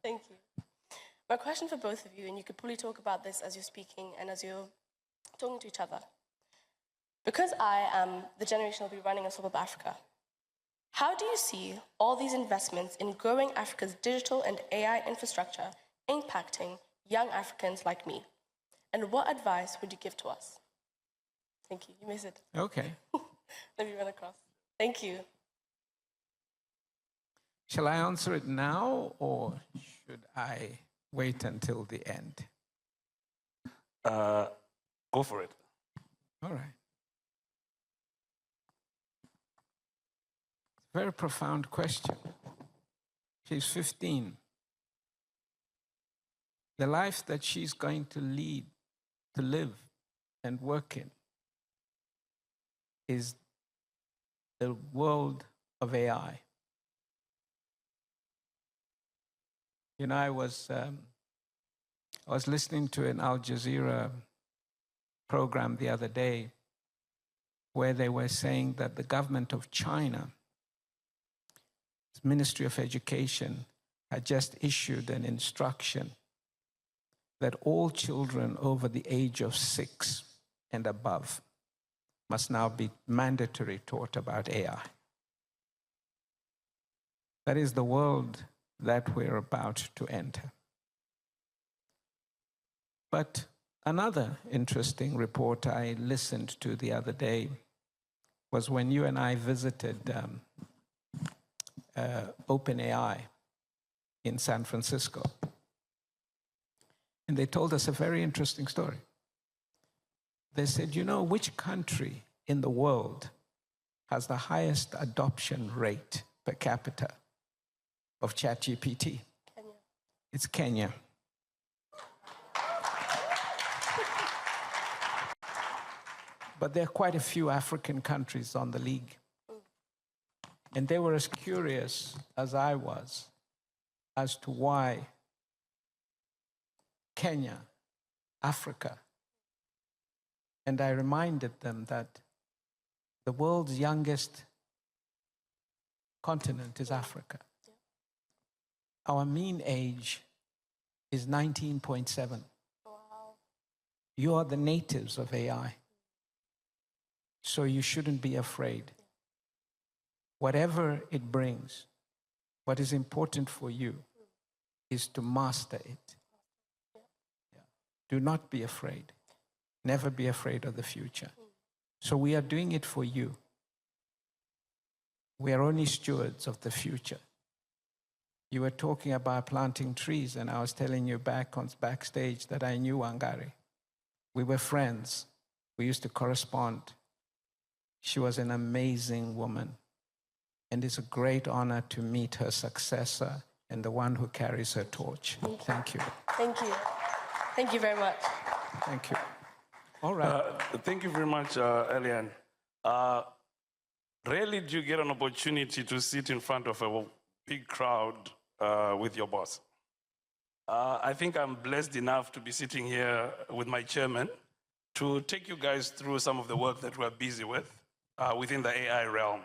Thank you. My question for both of you, and you could probably talk about this as you're speaking and as you're talking to each other. Because I am the generation that will be running on top of Africa, how do you see all these investments in growing Africa's digital and AI infrastructure impacting young Africans like me? And what advice would you give to us? Thank you. You missed it. Okay. Let me run across. Thank you. Shall I answer it now, or should I wait until the end? Go for it. All right. Very profound question. She's 15. The life that she's going to lead, to live and work in, is the world of AI. You know, I was listening to an Al Jazeera program the other day where they were saying that the government of China, Ministry of Education, had just issued an instruction that all children over the age of 6 and above must now be mandatory taught about AI. That is the world that we're about to enter. But another interesting report I listened to the other day was when you and I visited OpenAI in San Francisco. And they told us a very interesting story. They said, you know, which country in the world has the highest adoption rate per capita of ChatGPT? Kenya. It's Kenya. But there are quite a few African countries on the league. And they were as curious as I was as to why Kenya, Africa. And I reminded them that the world's youngest continent is Africa. Our mean age is 19.7. Wow. You are the natives of AI. So you shouldn't be afraid. Whatever it brings, what is important for you is to master it. Yeah. Do not be afraid. Never be afraid of the future. So we are doing it for you. We are only stewards of the future. You were talking about planting trees, and I was telling you backstage that I knew Wangari. We were friends. We used to correspond. She was an amazing woman. And it's a great honor to meet her successor and the one who carries her torch. Thank you. Thank you. Thank you very much. Thank you. All right. Thank you very much, Elian. Rarely do you get an opportunity to sit in front of a big crowd with your boss. I think I'm blessed enough to be sitting here with my chairman to take you guys through some of the work that we're busy with within the AI realm.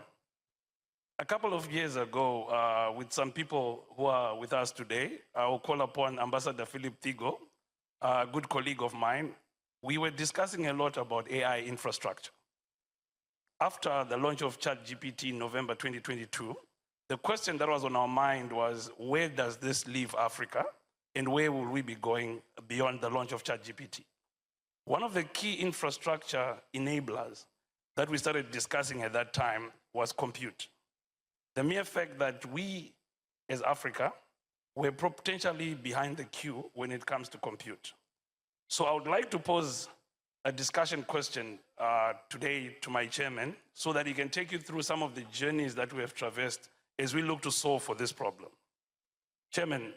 A couple of years ago, with some people who are with us today, I will call upon Ambassador Philip Thigo, a good colleague of mine. We were discussing a lot about AI infrastructure. After the launch of ChatGPT in November 2022, the question that was on our mind was, where does this leave Africa? And where will we be going beyond the launch of ChatGPT? One of the key infrastructure enablers that we started discussing at that time was compute. The mere fact that we, as Africa, were potentially behind the queue when it comes to compute. So I would like to pose a discussion question today to my chairman so that he can take you through some of the journeys that we have traversed as we look to solve for this problem. Chairman,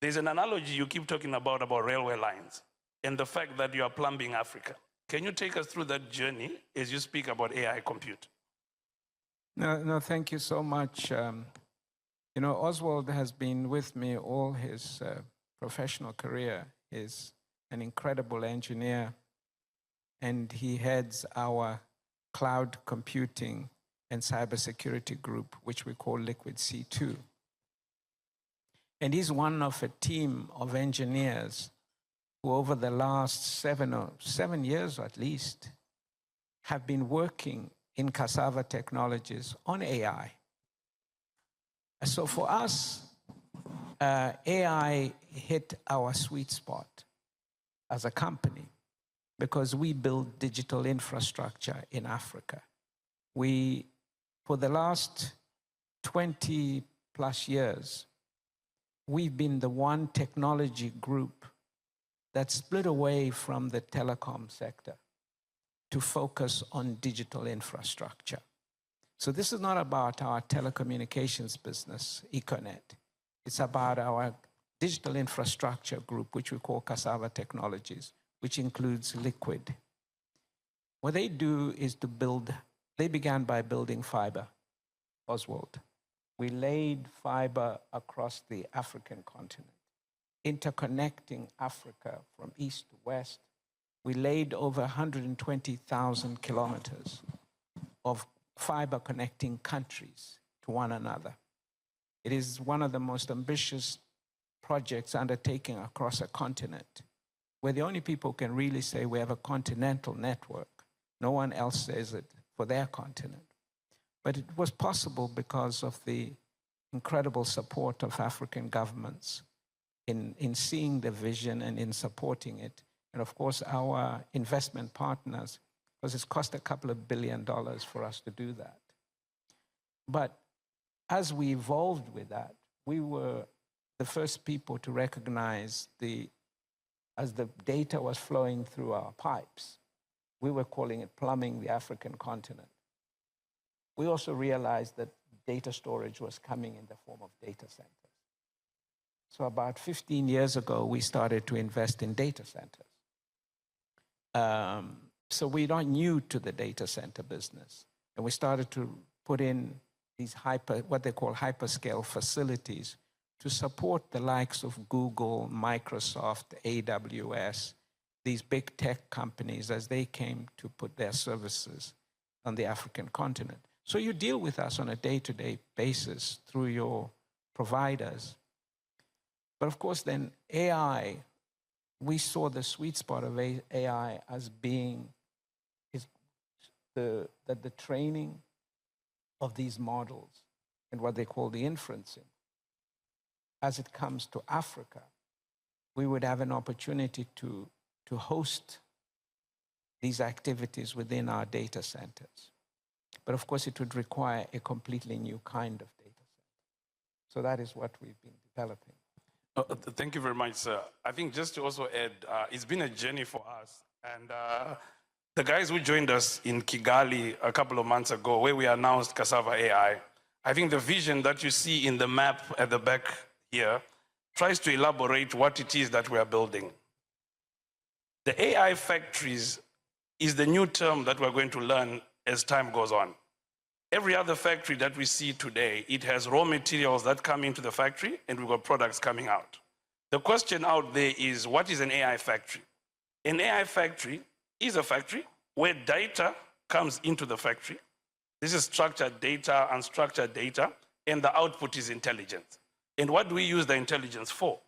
there's an analogy you keep talking about railway lines and the fact that you are plumbing Africa. Can you take us through that journey as you speak about AI compute? No, thank you so much. You know, Oswald has been with me all his professional career. He's an incredible engineer, and he heads our cloud computing and cybersecurity group, which we call Liquid C2. And he's one of a team of engineers who over the last 7 years at least have been working in cassava technologies on AI. So for us, AI hit our sweet spot as a company because we build digital infrastructure in Africa. For the last 20 plus years, we've been the one technology group that split away from the telecom sector to focus on digital infrastructure. So this is not about our telecommunications business, Econet. It's about our digital infrastructure group, which we call Cassava Technologies, which includes Liquid. What they do is to build, they began by building fiber, Oswald. We laid fiber across the African continent, interconnecting Africa from east to west. We laid over 120,000 kilometers of fiber connecting countries to one another. It is one of the most ambitious projects undertaken across a continent. We're the only people who can really say we have a continental network. No one else says it for their continent. But it was possible because of the incredible support of African governments in seeing the vision and in supporting it. And of course, our investment partners, because it's cost a couple of $2 billion for us to do that. But as we evolved with that, we were the first people to recognize as the data was flowing through our pipes, we were calling it plumbing the African continent. We also realized that data storage was coming in the form of data centers. So about 15 years ago, we started to invest in data centers. So we're not new to the data center business. And we started to put in these what they call hyperscale facilities to support the likes of Google, Microsoft, AWS, these big tech companies as they came to put their services on the African continent. So you deal with us on a day-to-day basis through your providers. But of course, then AI, we saw the sweet spot of AI as being that the training of these models and what they call the inferencing, as it comes to Africa, we would have an opportunity to host these activities within our data centers. But of course, it would require a completely new kind of data center. So that is what we've been developing. Thank you very much, sir. I think just to also add, it's been a journey for us. And the guys who joined us in Kigali a couple of months ago, where we announced Cassava AI, I think the vision that you see in the map at the back here tries to elaborate what it is that we are building. The AI factories is the new term that we're going to learn as time goes on. Every other factory that we see today, it has raw materials that come into the factory and we've got products coming out. The question out there is, what is an AI factory? An AI factory is a factory where data comes into the factory. This is structured data, unstructured data, and the output is intelligence. And what do we use the intelligence for?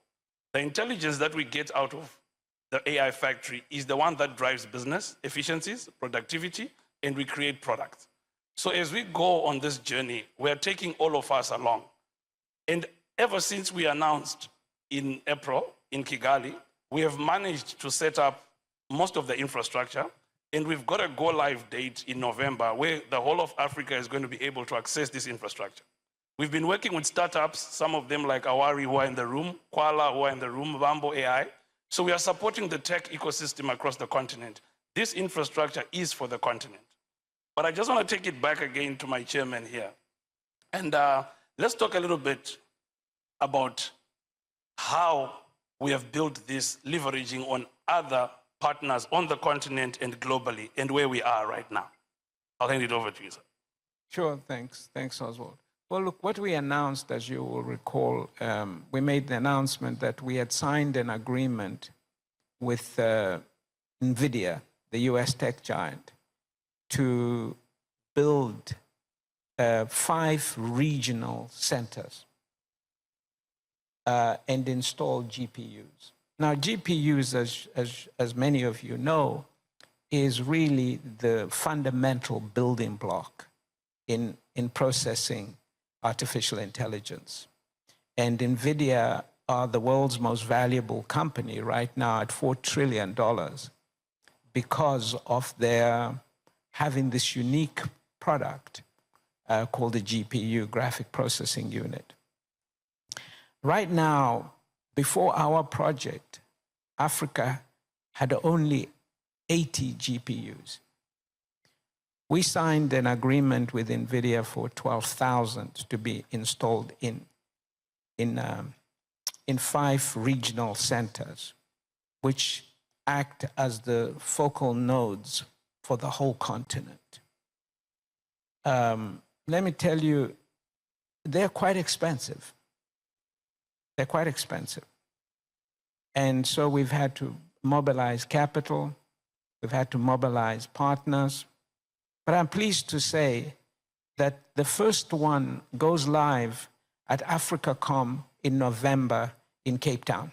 The intelligence that we get out of the AI factory is the one that drives business efficiencies, productivity, and we create products. So as we go on this journey, we're taking all of us along. And ever since we announced in April in Kigali, we have managed to set up most of the infrastructure, and we've got a go-live date in November where the whole of Africa is going to be able to access this infrastructure. We've been working with startups, some of them like Awari who are in the room, Kuala who are in the room, Bambo AI. So we are supporting the tech ecosystem across the continent. This infrastructure is for the continent. But I just want to take it back again to my chairman here. And let's talk a little bit about how we have built this, leveraging on other partners on the continent and globally, and where we are right now. I'll hand it over to you, sir. Sure, thanks. Thanks, Oswald. Well, look, what we announced, as you will recall, we made the announcement that we had signed an agreement with Nvidia, the US tech giant, to build 5 regional centers and install GPUs. Now, GPUs, as many of you know, is really the fundamental building block in processing artificial intelligence. And Nvidia are the world's most valuable company right now at $4 trillion because of their having this unique product called the GPU, Graphic Processing Unit. Right now, before our project, Africa had only 80 GPUs. We signed an agreement with Nvidia for 12,000 to be installed in 5 regional centers, which act as the focal nodes for the whole continent. Let me tell you, they're quite expensive. They're quite expensive. And so we've had to mobilize capital, we've had to mobilize partners, but I'm pleased to say that the first one goes live at AfricaCom in November in Cape Town.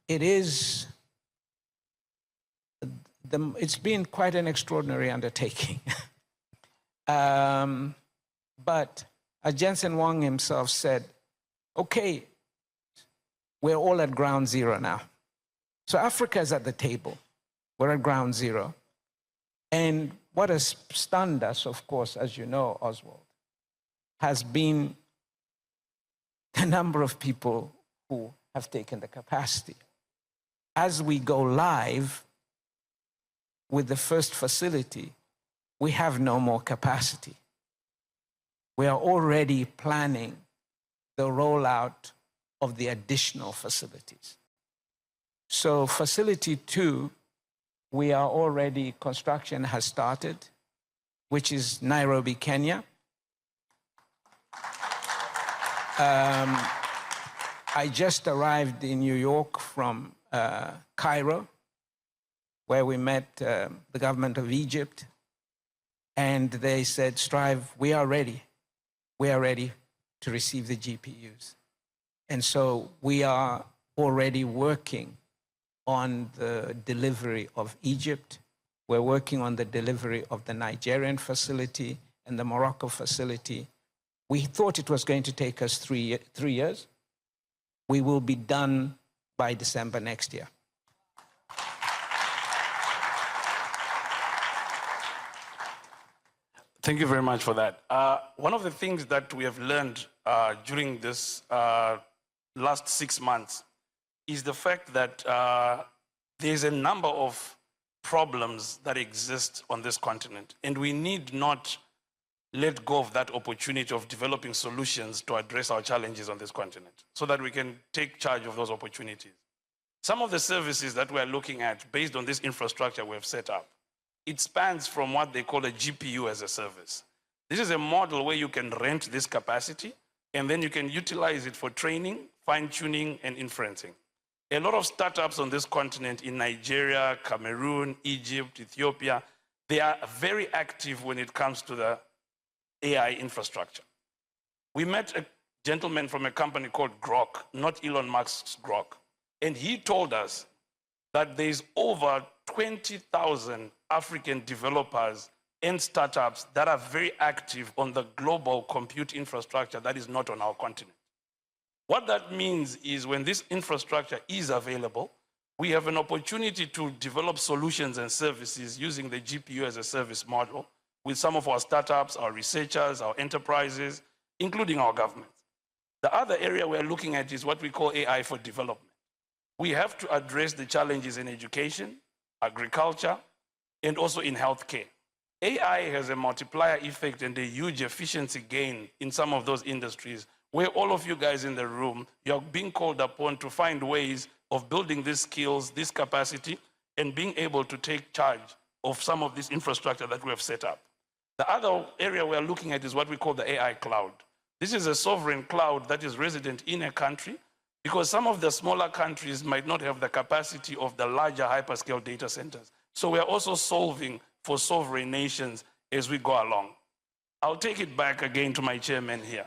It's been quite an extraordinary undertaking. But as Jensen Huang himself said, okay, we're all at ground zero now. So Africa is at the table. We're at ground zero. And what has stunned us, of course, as you know, Oswald, has been the number of people who have taken the capacity. As we go live with the first facility, we have no more capacity. We are already planning the rollout of the additional facilities. So facility 2, we are already, construction has started, which is Nairobi, Kenya. I just arrived in New York from Cairo, where we met the government of Egypt, and they said, Strive, we are ready. We are ready to receive the GPUs. And so we are already working on the delivery of Egypt. We're working on the delivery of the Nigerian facility and the Morocco facility. We thought it was going to take us 3 years. We will be done by December next year. Thank you very much for that. One of the things that we have learned during this last 6 months is the fact that there's a number of problems that exist on this continent, and we need not let go of that opportunity of developing solutions to address our challenges on this continent so that we can take charge of those opportunities. Some of the services that we're looking at based on this infrastructure we have set up, it spans from what they call a GPU as a service. This is a model where you can rent this capacity and then you can utilize it for training, fine-tuning, and inferencing. A lot of startups on this continent in Nigeria, Cameroon, Egypt, Ethiopia, they are very active when it comes to the AI infrastructure. We met a gentleman from a company called Grok, not Elon Musk's Grok, and he told us that there's over 20,000 African developers and startups that are very active on the global compute infrastructure that is not on our continent. What that means is when this infrastructure is available, we have an opportunity to develop solutions and services using the GPU as a service model with some of our startups, our researchers, our enterprises, including our governments. The other area we're looking at is what we call AI for development. We have to address the challenges in education, agriculture, and also in healthcare. AI has a multiplier effect and a huge efficiency gain in some of those industries where all of you guys in the room, you're being called upon to find ways of building these skills, this capacity, and being able to take charge of some of this infrastructure that we have set up. The other area we're looking at is what we call the AI cloud. This is a sovereign cloud that is resident in a country because some of the smaller countries might not have the capacity of the larger hyperscale data centers. So we're also solving for sovereign nations as we go along. I'll take it back again to my chairman here.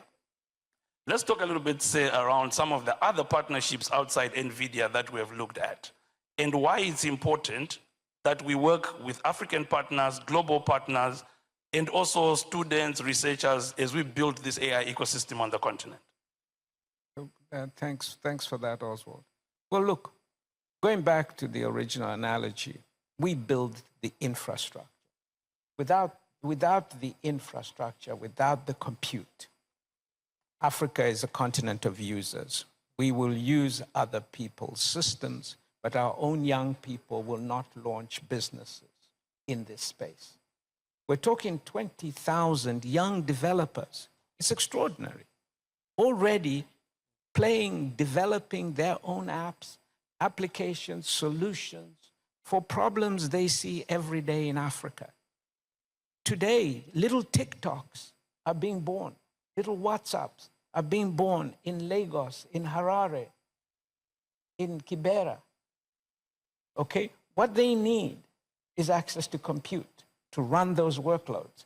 Let's talk a little bit, say, around some of the other partnerships outside Nvidia that we have looked at, and why it's important that we work with African partners, global partners, and also students, researchers, as we build this AI ecosystem on the continent. Thanks for that, Oswald. Well, look, going back to the original analogy, we build the infrastructure. Without the infrastructure, without the compute, Africa is a continent of users. We will use other people's systems, but our own young people will not launch businesses in this space. We're talking 20,000 young developers. It's extraordinary. Already developing their own apps, applications, solutions for problems they see every day in Africa. Today, little TikToks are being born. Little WhatsApps are being born in Lagos, in Harare, in Kibera. Okay? What they need is access to compute to run those workloads.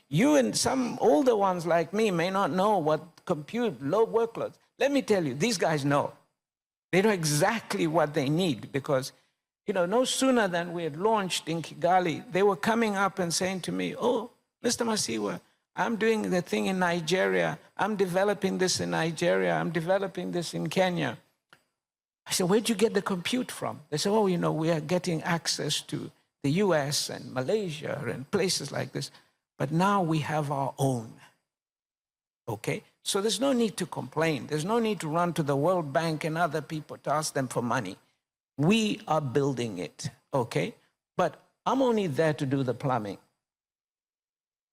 You and some older ones like me may not know what compute, low workloads. Let me tell you, these guys know. They know exactly what they need because, no sooner than we had launched in Kigali, they were coming up and saying to me, oh, Mr. Masiyiwa, I'm doing the thing in Nigeria. I'm developing this in Nigeria. I'm developing this in Kenya. I said, where'd you get the compute from? They said, oh, we are getting access to the US and Malaysia and places like this. But now we have our own, okay? So there's no need to complain. There's no need to run to the World Bank and other people to ask them for money. We are building it, okay? But I'm only there to do the plumbing,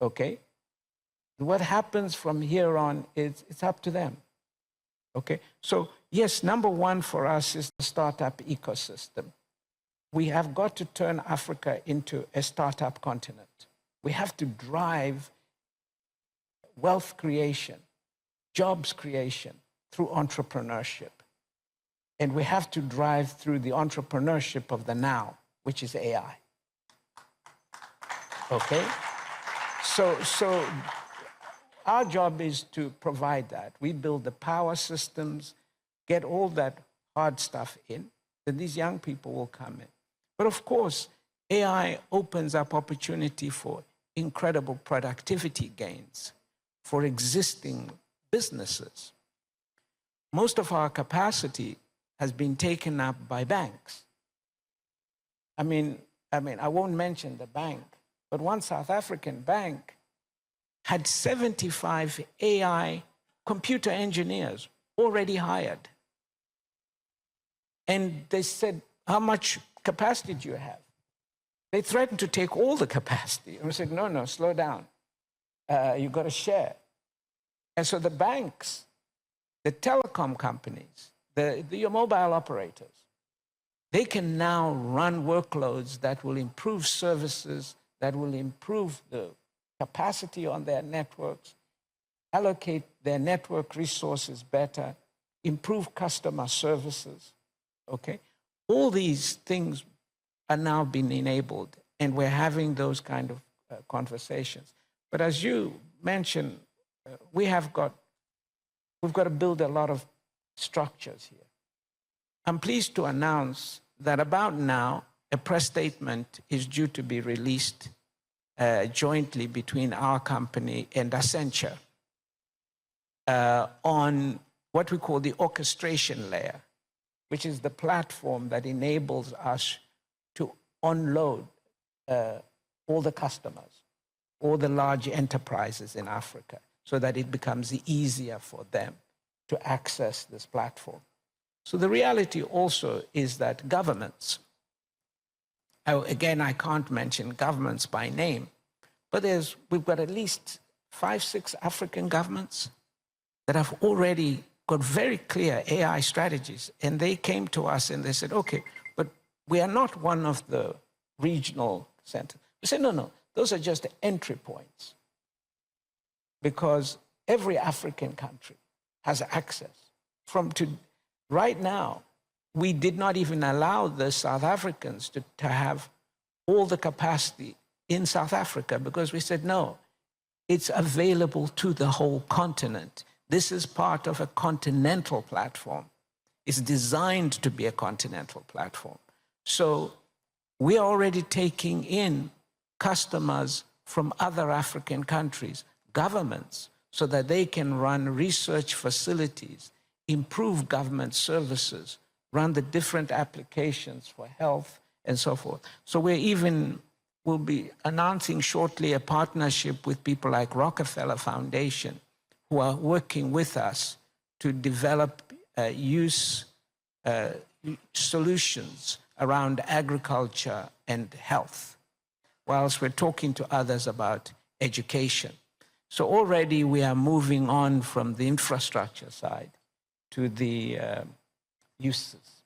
okay? What happens from here on, it's up to them, okay? So yes, number one for us is the startup ecosystem. We have got to turn Africa into a startup continent. We have to drive wealth creation, jobs creation through entrepreneurship. And we have to drive through the entrepreneurship of the now, which is AI. Okay? So our job is to provide that. We build the power systems, get all that hard stuff in, then these young people will come in. But of course, AI opens up opportunity for incredible productivity gains for existing businesses. Most of our capacity has been taken up by banks. I mean, I won't mention the bank, but one South African bank had 75 AI computer engineers already hired. And they said, how much capacity do you have? They threatened to take all the capacity. And we said, no, slow down. You've got to share. And so the banks, the telecom companies, your mobile operators, they can now run workloads that will improve services, that will improve the capacity on their networks, allocate their network resources better, improve customer services, okay? All these things are now being enabled, and we're having those kind of conversations. But as you mentioned, we've got to build a lot of structures here. I'm pleased to announce that about now, a press statement is due to be released jointly between our company and Accenture on what we call the orchestration layer, which is the platform that enables us to unload all the customers, all the large enterprises in Africa, so that it becomes easier for them to access this platform. So the reality also is that governments, again, I can't mention governments by name, but we've got at least 5, 6 African governments that have already got very clear AI strategies. And they came to us and they said, okay, but we are not one of the regional centers. We said, no, those are just entry points. Because every African country has access. Right now, we did not even allow the South Africans to have all the capacity in South Africa because we said, no, it's available to the whole continent. This is part of a continental platform. It's designed to be a continental platform. So we are already taking in customers from other African countries, governments, so that they can run research facilities, improve government services, run the different applications for health and so forth. So we'll be announcing shortly a partnership with people like Rockefeller Foundation, who are working with us to develop solutions around agriculture and health, whilst we're talking to others about education. So already we are moving on from the infrastructure side to the uses.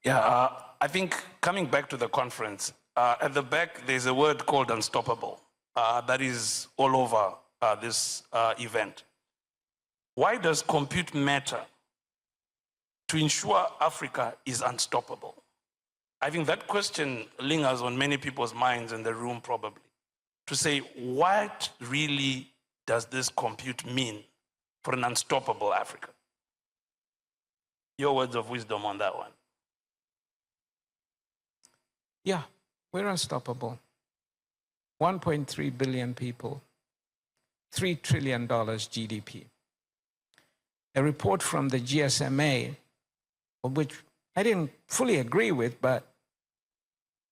Yeah, I think coming back to the conference, at the back there's a word called unstoppable that is all over this event. Why does compute matter to ensure Africa is unstoppable? I think that question lingers on many people's minds in the room probably, to say, what really does this compute mean for an unstoppable Africa? Your words of wisdom on that one. Yeah, we're unstoppable. 1.3 billion people, $3 trillion GDP. A report from the GSMA, which I didn't fully agree with, but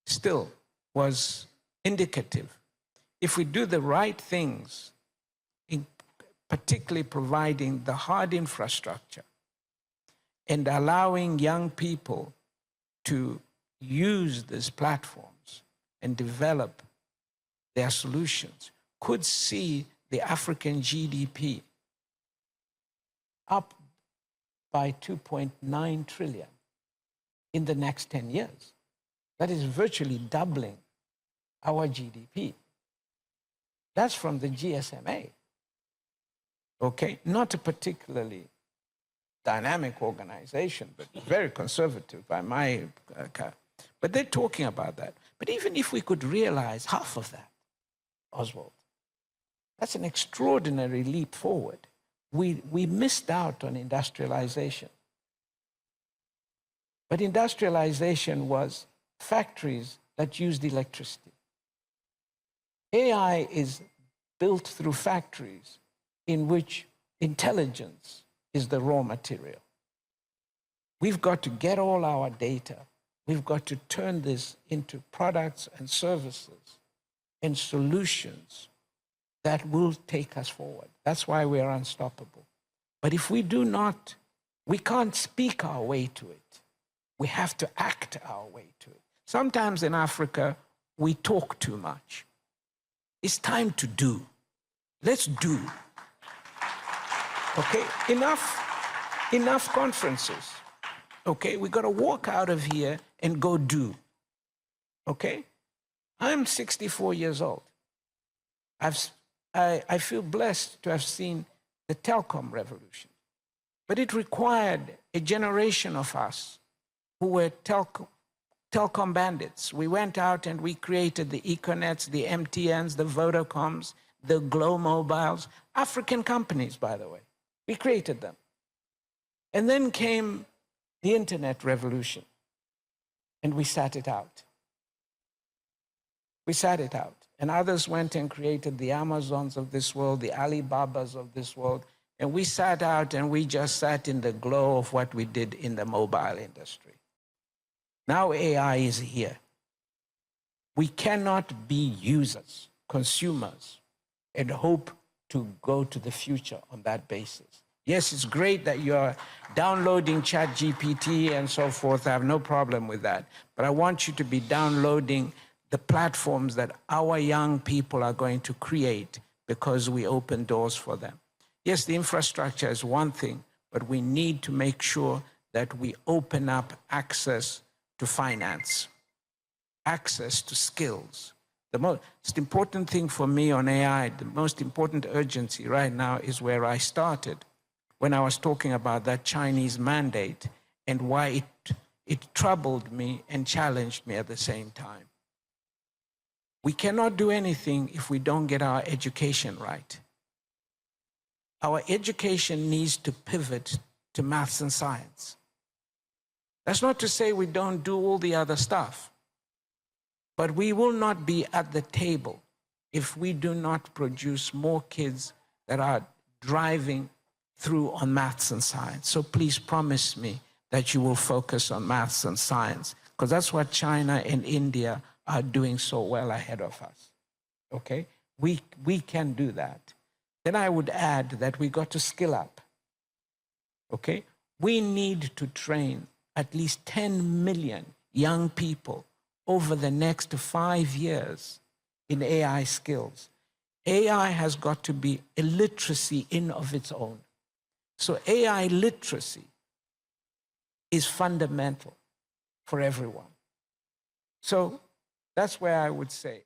still was indicative. If we do the right things, particularly providing the hard infrastructure and allowing young people to use these platforms and develop their solutions, could see the African GDP up by 2.9 trillion in the next 10 years. That is virtually doubling our GDP. That's from the GSMA. Okay, not a particularly dynamic organization, but very conservative by my account. But they're talking about that. But even if we could realize half of that, Oswald, that's an extraordinary leap forward. We missed out on industrialization. But industrialization was factories that used electricity. AI is built through factories in which intelligence is the raw material. We've got to get all our data. We've got to turn this into products and services and solutions that will take us forward. That's why we are unstoppable. But if we do not, we can't speak our way to it. We have to act our way to it. Sometimes in Africa, we talk too much. It's time to do. Let's do. Okay, enough conferences. Okay, we got to walk out of here and go do. Okay? I'm 64 years old. I feel blessed to have seen the telecom revolution. But it required a generation of us who were telecom bandits. We went out and we created the Econnets, the MTNs, the Vodacoms, the Glow Mobiles, African companies, by the way. We created them. And then came the internet revolution, and we sat it out. We sat it out. And others went and created the Amazons of this world, the Alibabas of this world, and we sat out and we just sat in the glow of what we did in the mobile industry. Now AI is here. We cannot be users, consumers, and hope to go to the future on that basis. Yes, it's great that you're downloading ChatGPT and so forth. I have no problem with that. But I want you to be downloading the platforms that our young people are going to create because we open doors for them. Yes, the infrastructure is one thing, but we need to make sure that we open up access to finance, access to skills. The most important thing for me on AI, the most important urgency right now is where I started when I was talking about that Chinese mandate and why it troubled me and challenged me at the same time. We cannot do anything if we don't get our education right. Our education needs to pivot to maths and science. That's not to say we don't do all the other stuff, but we will not be at the table if we do not produce more kids that are driving through on maths and science. So please promise me that you will focus on maths and science, because that's what China and India are doing so well ahead of us, okay? We can do that. Then I would add that we got to skill up, okay? We need to train at least 10 million young people over the next 5 years in AI skills. AI has got to be a literacy in of its own. So AI literacy is fundamental for everyone. So that's where I would say.